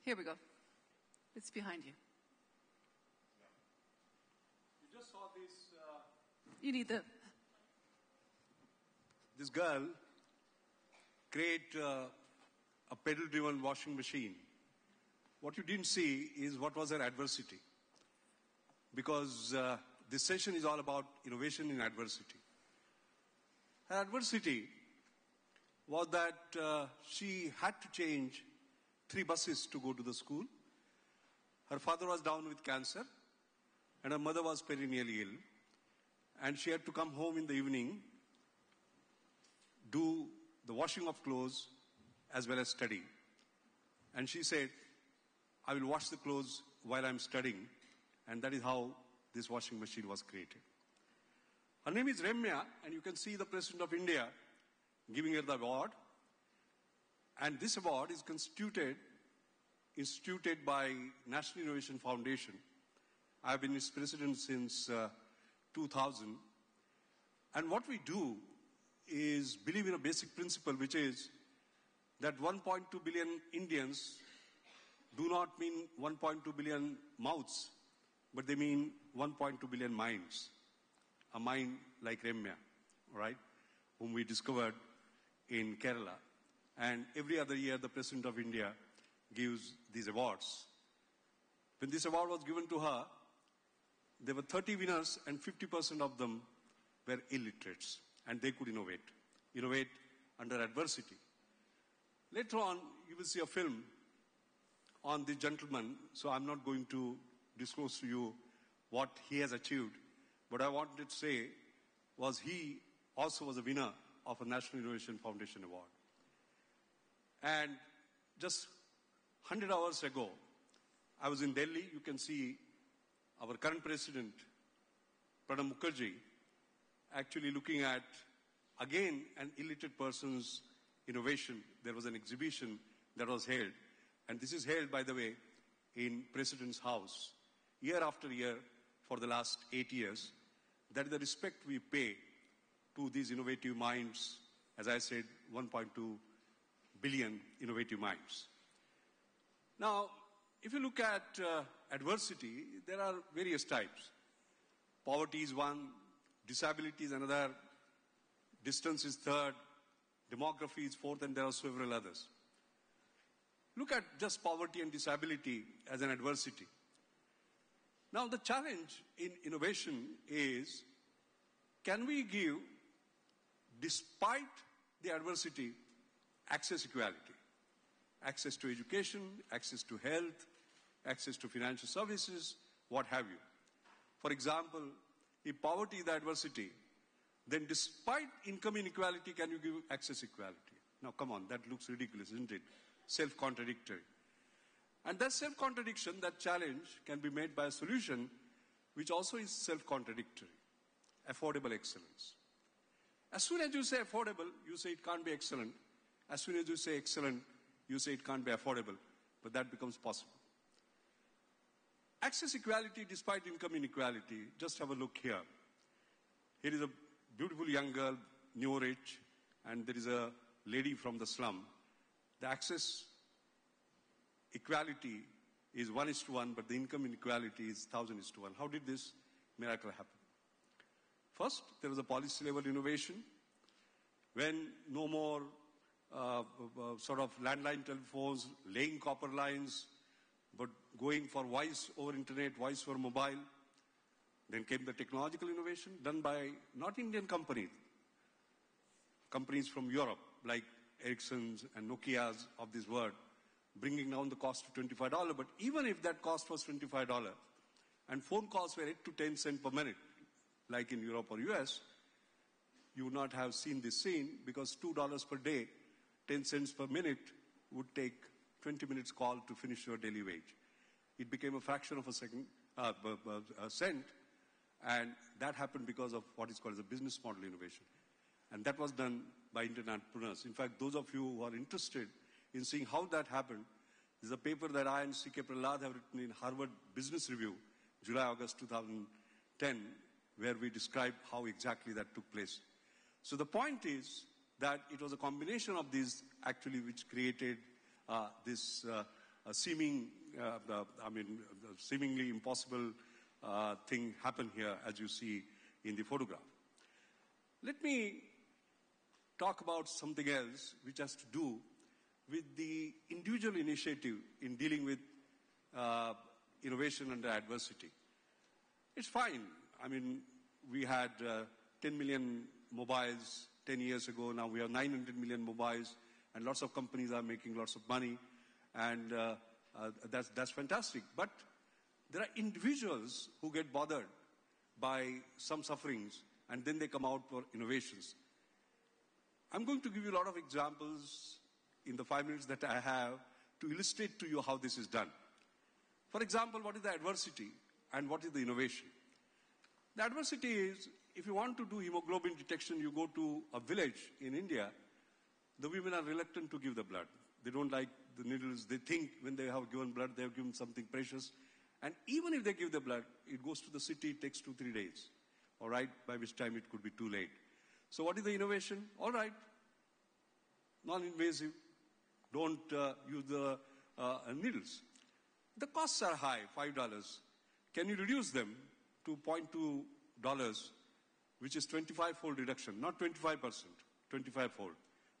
Here we go. It's behind you. You just saw this. You need This girl create a pedal-driven washing machine. What you didn't see is what was her adversity. Because this session is all about innovation in adversity. Her adversity was that she had to change 3 buses to go to the school. Her father was down with cancer and her mother was perennially ill. And she had to come home in the evening, do the washing of clothes as well as study. And she said, I will wash the clothes while I'm studying. And that is how this washing machine was created. Her name is Ramya, and you can see the President of India giving her the award. And this award is instituted by National Innovation Foundation. I've been its president since 2000. And what we do is believe in a basic principle, which is that 1.2 billion Indians do not mean 1.2 billion mouths, but they mean 1.2 billion minds. A mind like Ramya, right, whom we discovered in Kerala. And every other year, the President of India gives these awards. When this award was given to her, there were 30 winners and 50% of them were illiterates. And they could innovate under adversity. Later on, you will see a film on this gentleman. So I'm not going to disclose to you what he has achieved. What I wanted to say was he also was a winner of a National Innovation Foundation Award. And just 100 hours ago, I was in Delhi. You can see our current president, Pranab Mukherjee, actually looking at, again, an illiterate person's innovation. There was an exhibition that was held. And this is held, by the way, in President's House, year after year for the last 8 years. That is the respect we pay to these innovative minds. As I said, 1.2 billion innovative minds. Now, if you look at adversity, there are various types. Poverty is one, disability is another, distance is third, demography is fourth, and there are several others. Look at just poverty and disability as an adversity. Now, the challenge in innovation is, can we give, despite the adversity, access equality? Access to education, access to health, access to financial services, what have you. For example, if poverty is the adversity, then despite income inequality, can you give access equality? Now, come on, that looks ridiculous, isn't it? Self-contradictory. And that self-contradiction, that challenge, can be made by a solution which also is self-contradictory. Affordable excellence. As soon as you say affordable, you say it can't be excellent. As soon as you say excellent, you say it can't be affordable. But that becomes possible. Access equality despite income inequality. Just have a look here. Here is a beautiful young girl, new rich, and there is a lady from the slum. The access equality is 1:1, but the income inequality is 1,000:1. How did this miracle happen? First, there was a policy level innovation. When no more sort of landline telephones, laying copper lines, but going for voice over internet, voice for mobile. Then came the technological innovation done by not Indian companies, companies from Europe like Ericsson's and Nokia's of this world, bringing down the cost to $25. But even if that cost was $25 and phone calls were 8 to 10 cents per minute, like in Europe or US, you would not have seen this scene because $2 per day, 10 cents per minute would take 20 minutes call to finish your daily wage. It became a fraction of a cent, and that happened because of what is called as a business model innovation. And that was done by Indian entrepreneurs. In fact, those of you who are interested in seeing how that happened, there's a paper that I and C.K. Prahlad have written in Harvard Business Review, July-August 2010, where we describe how exactly that took place. So the point is that it was a combination of these actually which created this seemingly impossible thing happen here, as you see in the photograph. Let me talk about something else which has to do with the individual initiative in dealing with innovation under adversity. It's fine. I mean, we had 10 million mobiles 10 years ago. Now we have 900 million mobiles, and lots of companies are making lots of money, and that's fantastic. But there are individuals who get bothered by some sufferings, and then they come out for innovations. I'm going to give you a lot of examples in the 5 minutes that I have to illustrate to you how this is done. For example, what is the adversity and what is the innovation? The adversity is, if you want to do hemoglobin detection, you go to a village in India, the women are reluctant to give the blood. They don't like the needles. They think when they have given blood, they have given something precious. And even if they give the blood, it goes to the city, it takes 2-3 days. All right, by which time it could be too late. So what is the innovation? All right, non-invasive. Don't use the needles. The costs are high, $5. Can you reduce them to $0.2, which is 25-fold reduction, not 25%, 25-fold.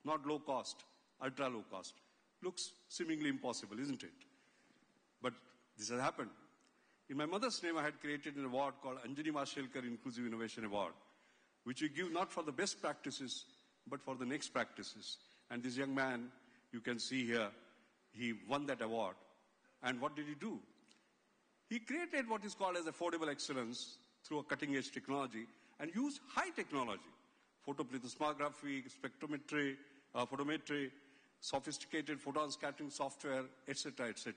Not low cost, ultra low cost. Looks seemingly impossible, isn't it? But this has happened. In my mother's name, I had created an award called Anjani Mashelkar Inclusive Innovation Award, which we give not for the best practices, but for the next practices. And this young man, you can see here, he won that award. And what did he do? He created what is called as affordable excellence through a cutting-edge technology and used high technology, photoplethysmography, spectrometry, photometry, sophisticated photon scattering software, etc., etc.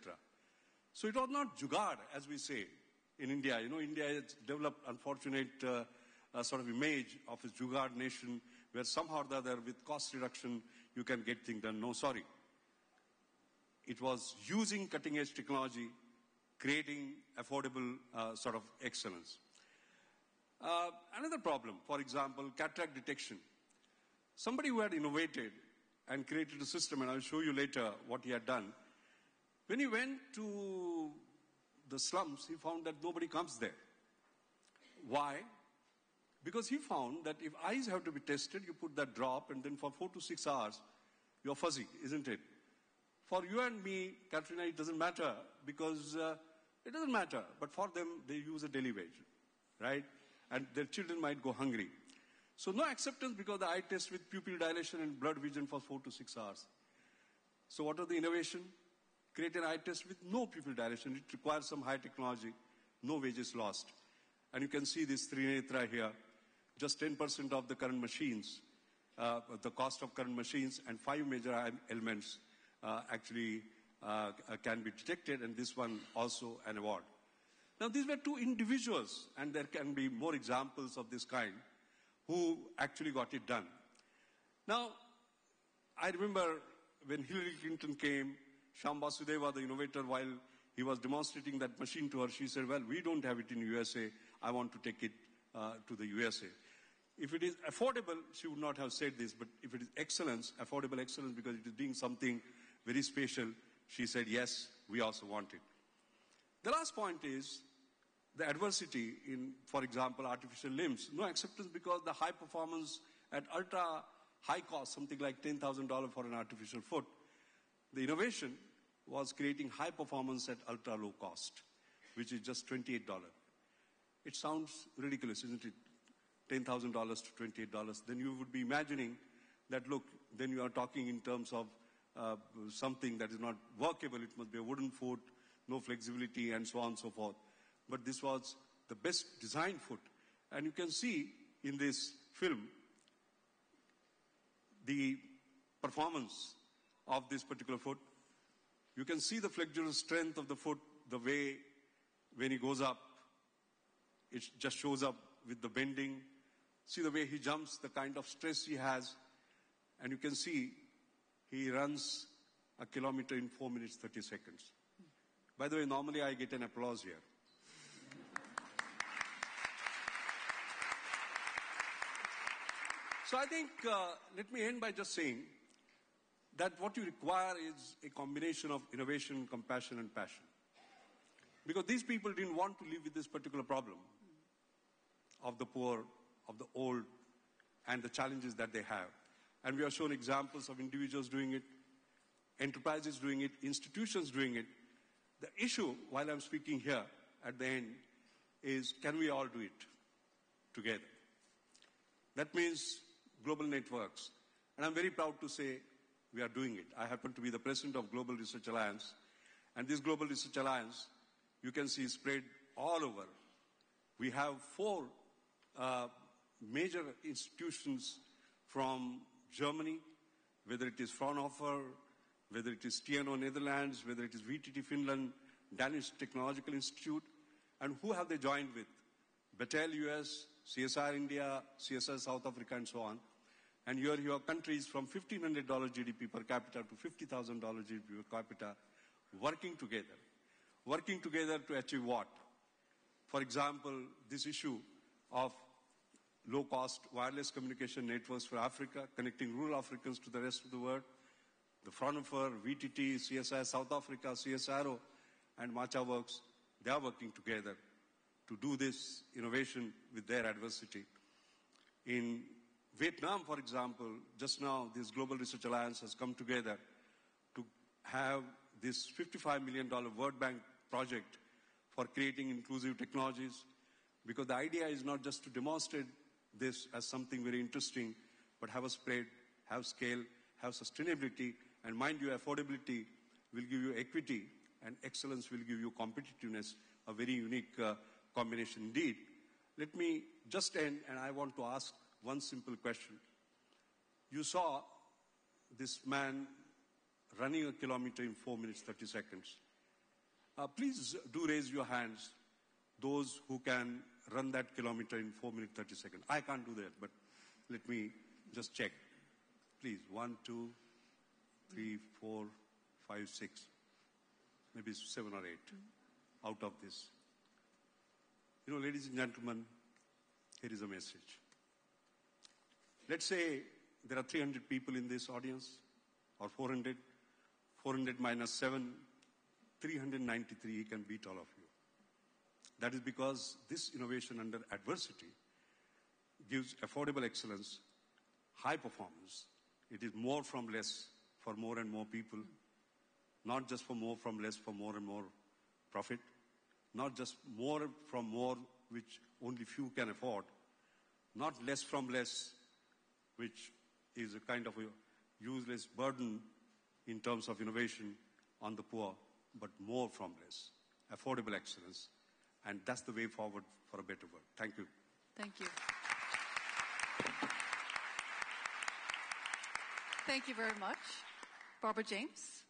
So it was not jugaad, as we say in India. You know, India has developed unfortunate sort of image of a jugaad nation where somehow or the other, with cost reduction, you can get things done. No, sorry. It was using cutting-edge technology, creating affordable sort of excellence. Another problem, for example, cataract detection. Somebody who had innovated and created a system, and I'll show you later what he had done. When he went to the slums, he found that nobody comes there. Why? Because he found that if eyes have to be tested, you put that drop, and then for 4 to 6 hours, you're fuzzy, isn't it? For you and me, Catarina, it doesn't matter, because it doesn't matter. But for them, they use a daily wage, right? And their children might go hungry. So no acceptance because the eye test with pupil dilation and blood vision for 4 to 6 hours. So what are the innovation? Create an eye test with no pupil dilation. It requires some high technology, no wages lost. And you can see this Trinetra here, just 10% of the current machines, the cost of current machines, and 5 major elements actually can be detected, and this one also an award. Now these were 2 individuals, and there can be more examples of this kind, who actually got it done. Now, I remember when Hillary Clinton came, Shyam Vasudeva, the innovator, while he was demonstrating that machine to her, she said, well, we don't have it in USA. I want to take it to the USA. If it is affordable, she would not have said this, but if it is excellence, affordable excellence, because it is doing something very special, she said, yes, we also want it. The last point is the adversity in, for example, artificial limbs. No acceptance because the high performance at ultra high cost, something like $10,000 for an artificial foot. The innovation was creating high performance at ultra low cost, which is just $28. It sounds ridiculous, isn't it? $10,000 to $28. Then you would be imagining that, look, then you are talking in terms of something that is not workable. It must be a wooden foot, no flexibility, and so on and so forth. But this was the best designed foot. And you can see in this film the performance of this particular foot. You can see the flexural strength of the foot, the way when he goes up, it just shows up with the bending. See the way he jumps, the kind of stress he has. And you can see he runs a kilometer in 4 minutes, 30 seconds. By the way, normally I get an applause here. So I think, let me end by just saying that what you require is a combination of innovation, compassion, and passion. Because these people didn't want to live with this particular problem of the poor, of the old, and the challenges that they have. And we have shown examples of individuals doing it, enterprises doing it, institutions doing it. The issue, while I'm speaking here at the end, is can we all do it together? That means global networks. And I'm very proud to say we are doing it. I happen to be the president of Global Research Alliance. And this Global Research Alliance, you can see spread all over. We have 4 major institutions from Germany, whether it is Fraunhofer, whether it is TNO Netherlands, whether it is VTT Finland, Danish Technological Institute, and who have they joined with? Battelle US, CSR India, CSR South Africa, and so on. And here you have countries from $1,500 GDP per capita to $50,000 GDP per capita working together to achieve what? For example, this issue of low-cost wireless communication networks for Africa, connecting rural Africans to the rest of the world. The Fraunhofer, VTT, CSI South Africa, CSRO, and Macha Works, they are working together to do this innovation with their adversity. In Vietnam, for example, just now this Global Research Alliance has come together to have this $55 million World Bank project for creating inclusive technologies, because the idea is not just to demonstrate this as something very interesting, but have a spread, have scale, have sustainability, and mind you, affordability will give you equity, and excellence will give you competitiveness, a very unique combination indeed. Let me just end, and I want to ask one simple question. You saw this man running a kilometer in 4 minutes, 30 seconds. Please do raise your hands, those who can run that kilometer in 4 minutes, 30 seconds. I can't do that, but let me just check. Please, 1, 2, 3, 4, 5, 6, maybe 7 or 8 out of this. You know, ladies and gentlemen, here is a message. Let's say there are 300 people in this audience, or 400. 400 minus 7, 393, he can beat all of you. That is because this innovation under adversity gives affordable excellence, high performance. It is more from less for more and more people, not just for more from less for more and more profit, not just more from more which only few can afford, not less from less, which is a kind of a useless burden in terms of innovation on the poor, but more from less, affordable excellence. And that's the way forward for a better world. Thank you. Thank you. Thank you very much. Barbara James.